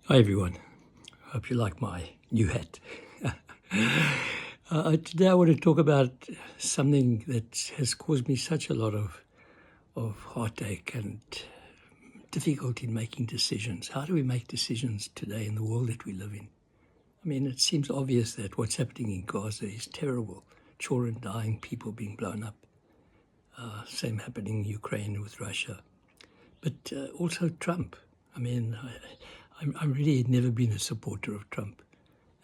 Hi everyone, hope you like my new hat. Today I want to talk about something that has caused me such a lot of heartache and difficulty in making decisions. How do we make decisions today in the world that we live in? I mean, it seems obvious that what's happening in Gaza is terrible. Children dying, people being blown up. Same happening in Ukraine with Russia. But also Trump. I mean, I'm really never been a supporter of Trump.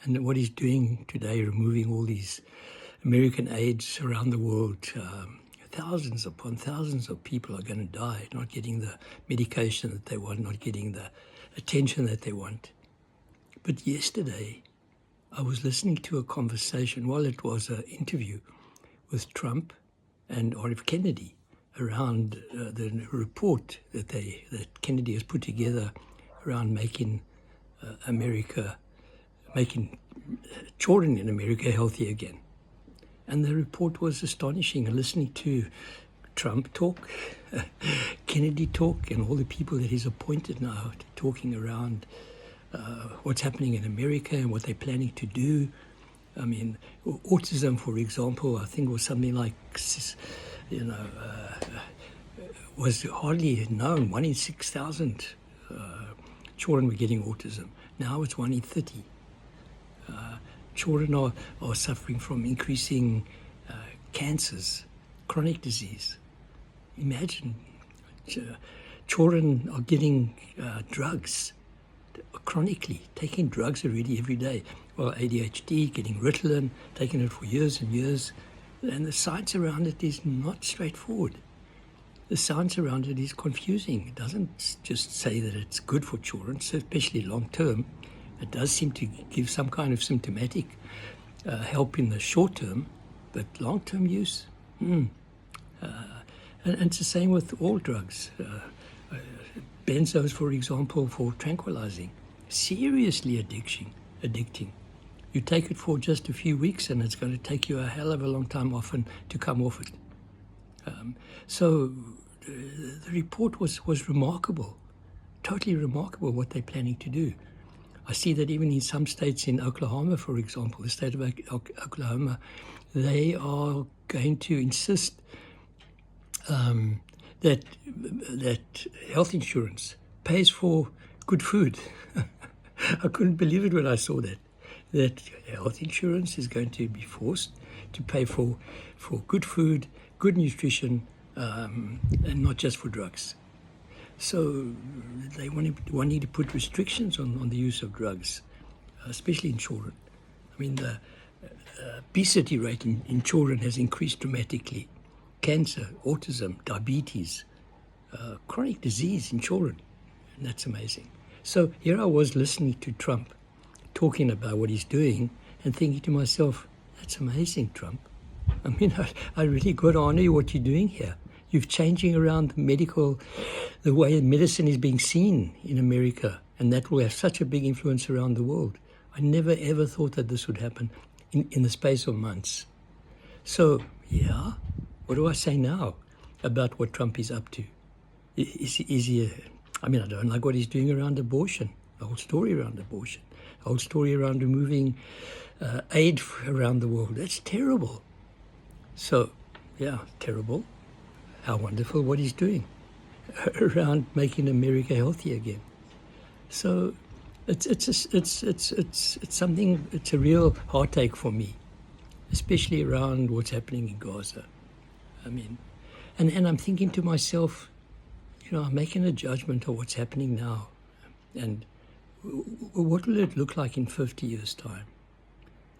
And what he's doing today, removing all these American aids around the world, thousands upon thousands of people are going to die, not getting the medication that they want, not getting the attention that they want. But yesterday, I was listening to a conversation, well, it was an interview with Trump and RF Kennedy around the report that Kennedy has put together around making children in America healthy again. And the report was astonishing. And listening to Trump talk, Kennedy talk, and all the people that he's appointed now talking around what's happening in America and what they're planning to do. I mean, autism, for example, I think was something like, was hardly known. 1 in 6,000 children were getting autism. Now it's 1 in 30. Children are suffering from increasing cancers, chronic disease. Imagine, children are getting drugs chronically, taking drugs already every day. Well, ADHD, getting Ritalin, taking it for years and years. And the science around it is not straightforward. The science around it is confusing. It doesn't just say that it's good for children, especially long term. It does seem to give some kind of symptomatic help in the short term, but long term use, and it's the same with all drugs. Benzos, for example, for tranquilizing, seriously addicting. You take it for just a few weeks and it's going to take you a hell of a long time often to come off it. So the report was remarkable, totally remarkable what they're planning to do. I see that even in some states, in Oklahoma, for example, the state of Oklahoma, they are going to insist that health insurance pays for good food. I couldn't believe it when I saw that health insurance is going to be forced to pay for good food, good nutrition, and not just for drugs. So they wanting to put restrictions on the use of drugs, especially in children. I mean, the obesity rate in children has increased dramatically. Cancer, autism, diabetes, chronic disease in children. And that's amazing. So here I was listening to Trump talking about what he's doing and thinking to myself, that's amazing, Trump. I mean, I really got to honor what you're doing here. You're changing around the way medicine is being seen in America, and that will have such a big influence around the world. I never, ever thought that this would happen in the space of months. So, yeah, what do I say now about what Trump is up to? Is he I mean, I don't like what he's doing around abortion, the whole story around abortion, the whole story around removing aid around the world. That's terrible. So, yeah, terrible. How wonderful what he's doing around making America healthy again. So it's something. It's a real heartache for me, especially around what's happening in Gaza. I mean, and I'm thinking to myself, I'm making a judgment of what's happening now, and what will it look like in 50 years' time?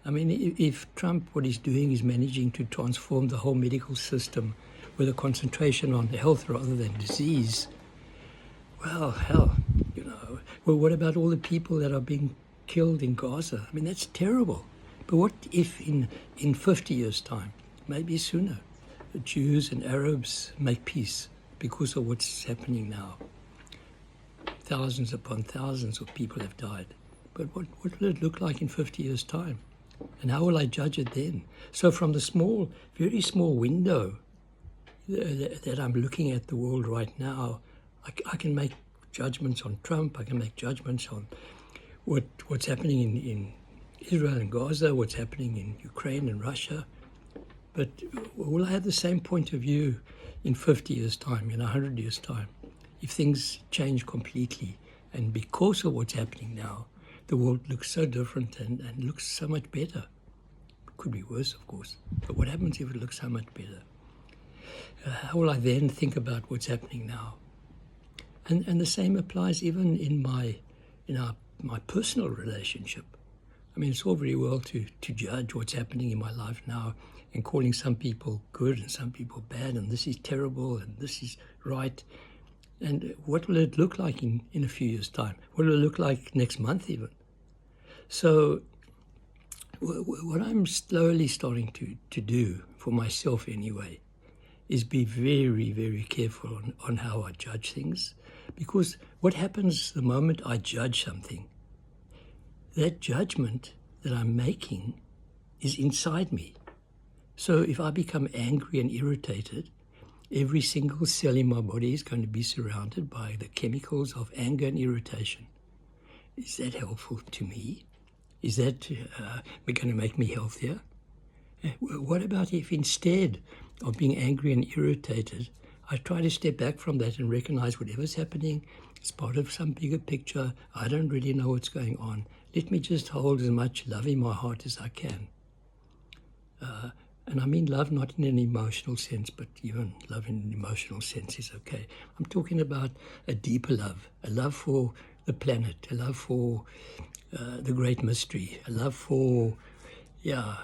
I mean, if Trump, what he's doing is managing to transform the whole medical system with a concentration on health rather than disease, well, hell, Well, what about all the people that are being killed in Gaza? I mean, that's terrible. But what if in 50 years' time, maybe sooner, the Jews and Arabs make peace because of what's happening now? Thousands upon thousands of people have died. But what will it look like in 50 years' time? And how will I judge it then? So from the very small window that I'm looking at the world right now, I can make judgments on Trump, I can make judgments on what's happening in Israel and Gaza, what's happening in Ukraine and Russia. But will I have the same point of view in 50 years' time, in 100 years' time, if things change completely? And because of what's happening now, the world looks so different and looks so much better. It could be worse, of course. But what happens if it looks so much better? How will I then think about what's happening now? And the same applies even in my personal relationship. I mean, it's all very well to judge what's happening in my life now and calling some people good and some people bad, and this is terrible and this is right. And what will it look like in a few years' time? What will it look like next month even? So what I'm slowly starting to do, for myself anyway, is be very, very careful on how I judge things. Because what happens the moment I judge something, that judgment that I'm making is inside me. So if I become angry and irritated, every single cell in my body is going to be surrounded by the chemicals of anger and irritation. Is that helpful to me? Is that going to make me healthier? What about if instead of being angry and irritated, I try to step back from that and recognize whatever's happening is part of some bigger picture. I don't really know what's going on. Let me just hold as much love in my heart as I can. And I mean love not in an emotional sense, but even love in an emotional sense is okay. I'm talking about a deeper love, a love for the planet, a love for the great mystery, a love for, a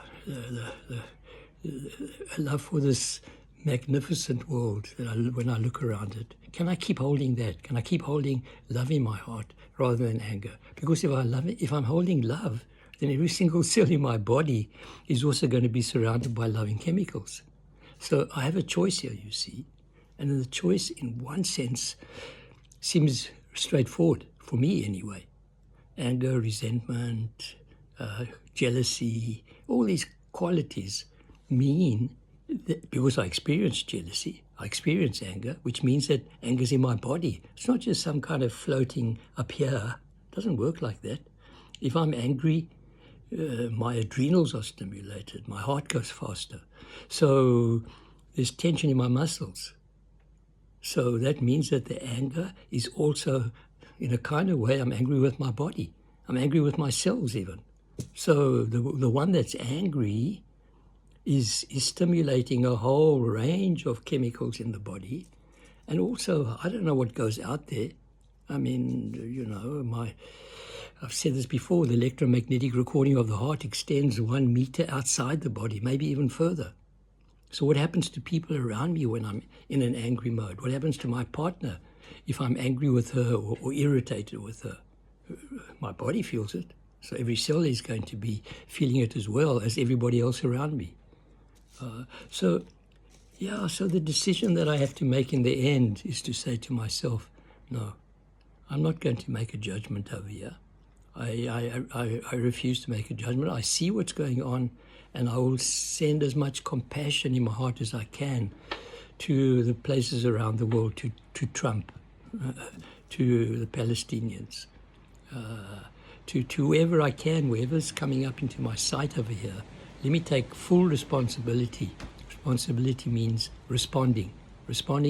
love for this magnificent world that when I look around it. Can I keep holding that? Can I keep holding love in my heart rather than anger? Because if I'm holding love, then every single cell in my body is also going to be surrounded by loving chemicals. So I have a choice here, you see. And the choice, in one sense, seems straightforward, for me anyway. Anger, resentment, jealousy, all these qualities mean that because I experience jealousy, I experience anger, which means that anger's in my body. It's not just some kind of floating up here. It doesn't work like that. If I'm angry, my adrenals are stimulated, my heart goes faster. So there's tension in my muscles. So that means that the anger is also, in a kind of way, I'm angry with my body. I'm angry with my cells even. So the one that's angry is stimulating a whole range of chemicals in the body. And also, I don't know what goes out there. I mean, I've said this before, the electromagnetic recording of the heart extends 1 meter outside the body, maybe even further. So what happens to people around me when I'm in an angry mode? What happens to my partner if I'm angry with her or irritated with her? My body feels it. So every cell is going to be feeling it as well as everybody else around me. So the decision that I have to make in the end is to say to myself, no, I'm not going to make a judgment over here. I refuse to make a judgment. I see what's going on, and I will send as much compassion in my heart as I can to the places around the world, to Trump, to the Palestinians, to whoever I can, whoever's coming up into my sight over here. Let me take full responsibility. Responsibility means responding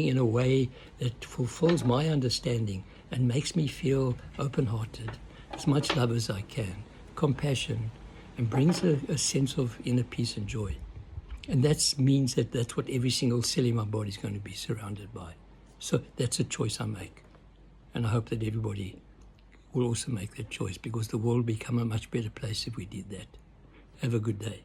in a way that fulfills my understanding and makes me feel open-hearted, as much love as I can, compassion, and brings a sense of inner peace and joy. And that means that that's what every single cell in my body is going to be surrounded by. So that's a choice I make. And I hope that everybody will also make that choice, because the world will become a much better place if we did that. Have a good day.